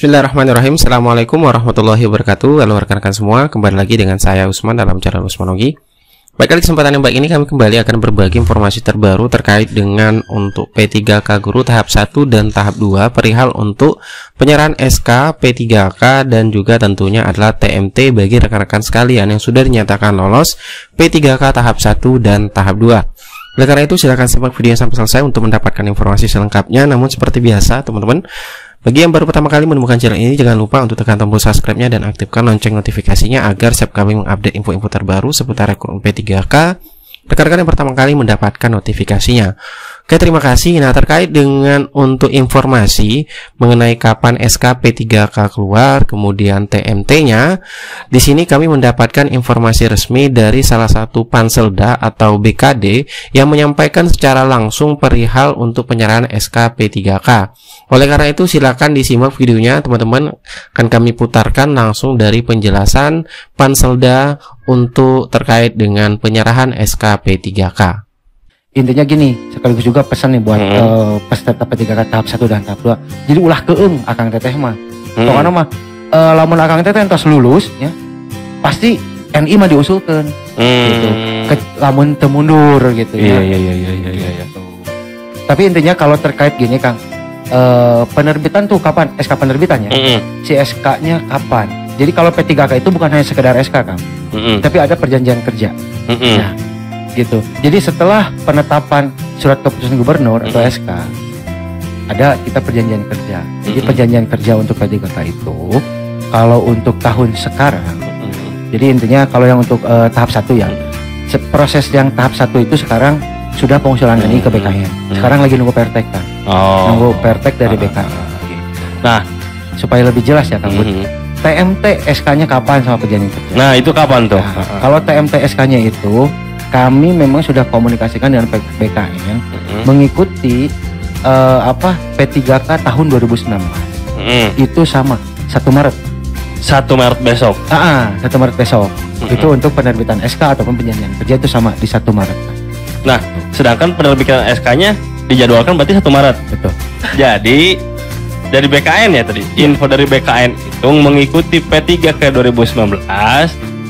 Bismillahirrahmanirrahim. Assalamualaikum warahmatullahi wabarakatuh. Halo rekan-rekan semua, kembali lagi dengan saya Usman dalam channel Usmanogi. Baik, kali kesempatan yang baik ini kami kembali akan berbagi informasi terbaru terkait dengan untuk P3K Guru tahap 1 dan tahap 2 perihal untuk penyerahan SK P3K dan juga tentunya adalah TMT bagi rekan-rekan sekalian yang sudah dinyatakan lolos P3K tahap 1 dan tahap 2. Oleh karena itu silahkan simak video sampai selesai untuk mendapatkan informasi selengkapnya. Namun seperti biasa teman-teman, bagi yang baru pertama kali menemukan channel ini, jangan lupa untuk tekan tombol subscribe-nya dan aktifkan lonceng notifikasinya agar setiap kami mengupdate info-info terbaru seputar rekrutmen P3K, rekan-rekan yang pertama kali mendapatkan notifikasinya. Oke, terima kasih. Nah, terkait dengan untuk informasi mengenai kapan SK P3K keluar, kemudian TMT-nya, di sini kami mendapatkan informasi resmi dari salah satu Panselda atau BKD yang menyampaikan secara langsung perihal untuk penyerahan SK P3K. Oleh karena itu, silakan disimak videonya, teman-teman. Akan kami putarkan langsung dari penjelasan Panselda untuk terkait dengan penyerahan SK P3K. Intinya gini, sekaligus juga pesan nih buat peserta P3K tahap 1 dan tahap 2. Jadi ulah keung akang teteh mah. Pokoknya mah lamun akang teteh entos lulus ya, pasti NI mah diusulkan gitu. Lamun teu mundur gitu ya. Iya. Tapi intinya kalau terkait gini Kang, penerbitan tuh kapan? SK penerbitannya? Si SK-nya kapan? Jadi kalau P3K itu bukan hanya sekedar SK Kang, tapi ada perjanjian kerja. Nah, gitu. Jadi setelah penetapan surat keputusan gubernur atau SK, ada kita perjanjian kerja. Jadi perjanjian kerja untuk P3K itu kalau untuk tahun sekarang, jadi intinya kalau yang untuk tahap 1 ya, proses yang tahap 1 itu sekarang sudah pengusulan ini ke BKN. Sekarang lagi nunggu pertek kan. Nunggu pertek dari BKN. Nah, supaya lebih jelas ya Kang Bud, TMT SK-nya kapan sama perjanjian kerja? Nah, itu kapan tuh? Nah, kalau TMT SK-nya itu kami memang sudah komunikasikan dengan BKN mengikuti P3K tahun 2019. Itu sama 1 Maret. 1 Maret besok. 1 Maret besok. Itu untuk penerbitan SK ataupun perjanjian kerja itu sama di 1 Maret. Nah, sedangkan penerbitan SK-nya dijadwalkan berarti 1 Maret. Betul. Jadi dari BKN ya tadi, info dari BKN itu mengikuti P3K 2019,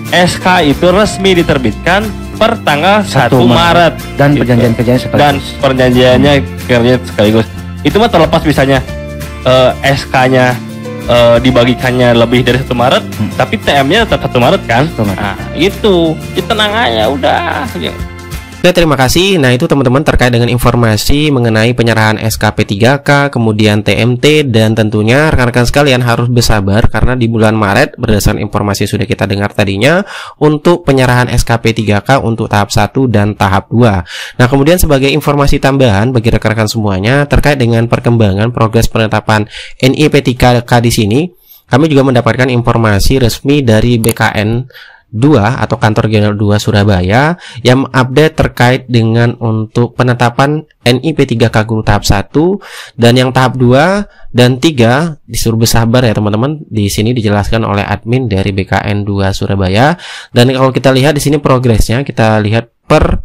SK itu resmi diterbitkan per tanggal 1 Maret dan gitu. perjanjian kerjanya sekaligus. Dan perjanjiannya kerja sekaligus. Itu mah terlepas misalnya SK-nya dibagikannya lebih dari 1 Maret, tapi TM-nya tetap 1 Maret kan? 1 Maret. Nah, itu. Ya, tenang aja udah. Oke, terima kasih. Nah, itu teman-teman terkait dengan informasi mengenai penyerahan SK P3K, kemudian TMT, dan tentunya rekan-rekan sekalian harus bersabar karena di bulan Maret berdasarkan informasi sudah kita dengar tadinya untuk penyerahan SK P3K untuk tahap 1 dan tahap 2. Nah, kemudian sebagai informasi tambahan bagi rekan-rekan semuanya terkait dengan perkembangan progres penetapan NI P3K di sini, kami juga mendapatkan informasi resmi dari BKN 2 atau Kantor General 2 Surabaya yang update terkait dengan untuk penetapan NI P3K Guru tahap 1 dan yang tahap 2 dan 3 disuruh bersabar ya teman-teman. Di sini dijelaskan oleh admin dari BKN 2 Surabaya, dan kalau kita lihat di sini progresnya, kita lihat per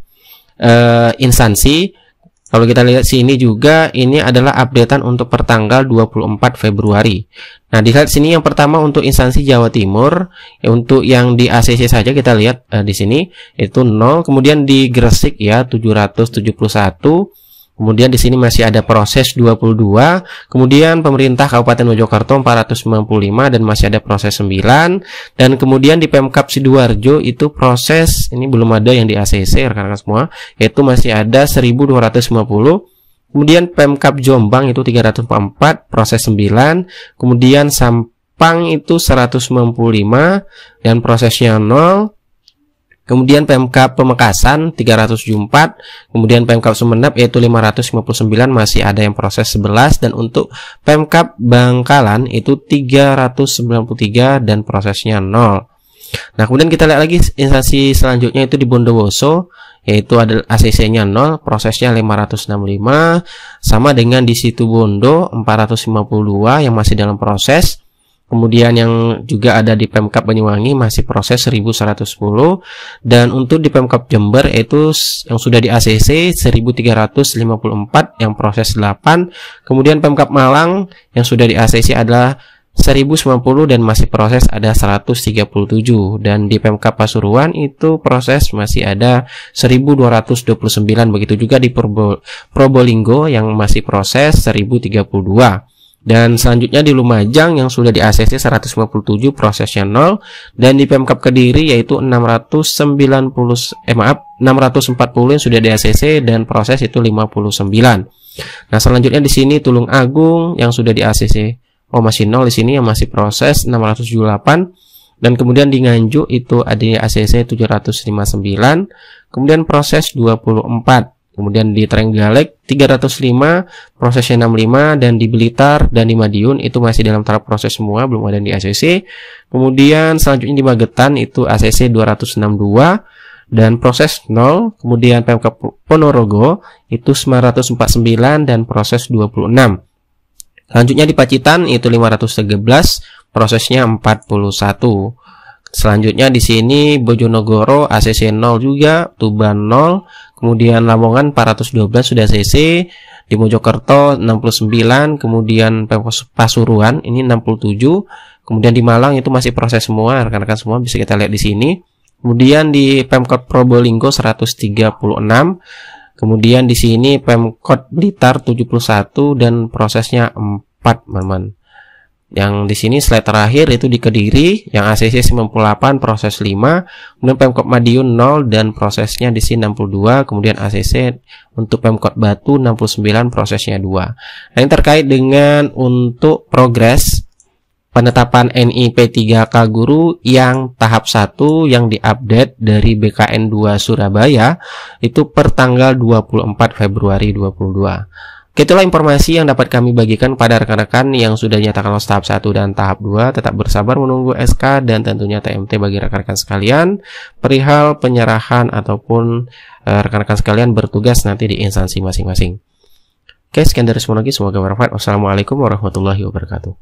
instansi. Kalau kita lihat sini juga ini adalah updatean untuk pertanggal 24 Februari. Nah, dilihat sini yang pertama untuk instansi Jawa Timur, ya, untuk yang di ACC saja kita lihat di sini itu 0, kemudian di Gresik ya 771. Kemudian di sini masih ada proses 22, kemudian pemerintah Kabupaten Mojokerto 495 dan masih ada proses 9, dan kemudian di Pemkab Sidoarjo itu proses ini belum ada yang di ACC rekan-rekan semua, yaitu masih ada 1250. Kemudian Pemkab Jombang itu 304 proses 9, kemudian Sampang itu 195 dan prosesnya 0. Kemudian Pemkab Pamekasan 374, kemudian Pemkab Sumeneb yaitu 559 masih ada yang proses 11, dan untuk Pemkab Bangkalan itu 393 dan prosesnya 0. Nah, kemudian kita lihat lagi instansi selanjutnya itu di Bondowoso, yaitu ada ACC-nya 0, prosesnya 565, sama dengan di Situbondo 452 yang masih dalam proses. Kemudian yang juga ada di Pemkab Banyuwangi masih proses 1110, dan untuk di Pemkab Jember itu yang sudah di ACC 1354 yang proses 8. Kemudian Pemkab Malang yang sudah di ACC adalah 1090 dan masih proses ada 137, dan di Pemkab Pasuruan itu proses masih ada 1229. Begitu juga di Probolinggo yang masih proses 1032. Dan selanjutnya di Lumajang yang sudah di ACC 157 prosesnya 0, dan di Pemkab Kediri yaitu 640 yang sudah di ACC dan proses itu 59. Nah, selanjutnya di sini Tulung Agung yang sudah di ACC masih 0 di sini, yang masih proses 678, dan kemudian di Nganjuk itu ada di ACC 759, kemudian proses 24. Kemudian di Trenggalek 305, prosesnya 65, dan di Blitar dan di Madiun itu masih dalam tahap proses semua, belum ada di ACC. Kemudian selanjutnya di Magetan itu ACC 262 dan proses 0. Kemudian Pemkab Ponorogo itu 949 dan proses 26. Selanjutnya di Pacitan itu 513, prosesnya 41. Selanjutnya di sini Bojonegoro ACC 0 juga, Tuban 0, kemudian Lamongan 412 sudah ACC, di Mojokerto 69, kemudian Pasuruan ini 67, kemudian di Malang itu masih proses semua, rekan-rekan semua bisa kita lihat di sini. Kemudian di Pemkot Probolinggo 136, kemudian di sini Pemkot Blitar 71 dan prosesnya 4, teman-teman. Yang di sini slide terakhir itu di Kediri yang ACC 98 proses 5, kemudian Pemkot Madiun 0 dan prosesnya di sini 62, kemudian ACC untuk Pemkot Batu 69 prosesnya 2. Nah, yang terkait dengan untuk progres penetapan NIP 3K guru yang tahap 1 yang diupdate dari BKN 2 Surabaya itu per tanggal 24 Februari 2022. Itulah informasi yang dapat kami bagikan pada rekan-rekan yang sudah dinyatakan lolos tahap 1 dan tahap 2. Tetap bersabar menunggu SK dan tentunya TMT bagi rekan-rekan sekalian perihal penyerahan ataupun rekan-rekan sekalian bertugas nanti di instansi masing-masing. Oke, sekian dari semua lagi, semoga bermanfaat. Wassalamualaikum warahmatullahi wabarakatuh.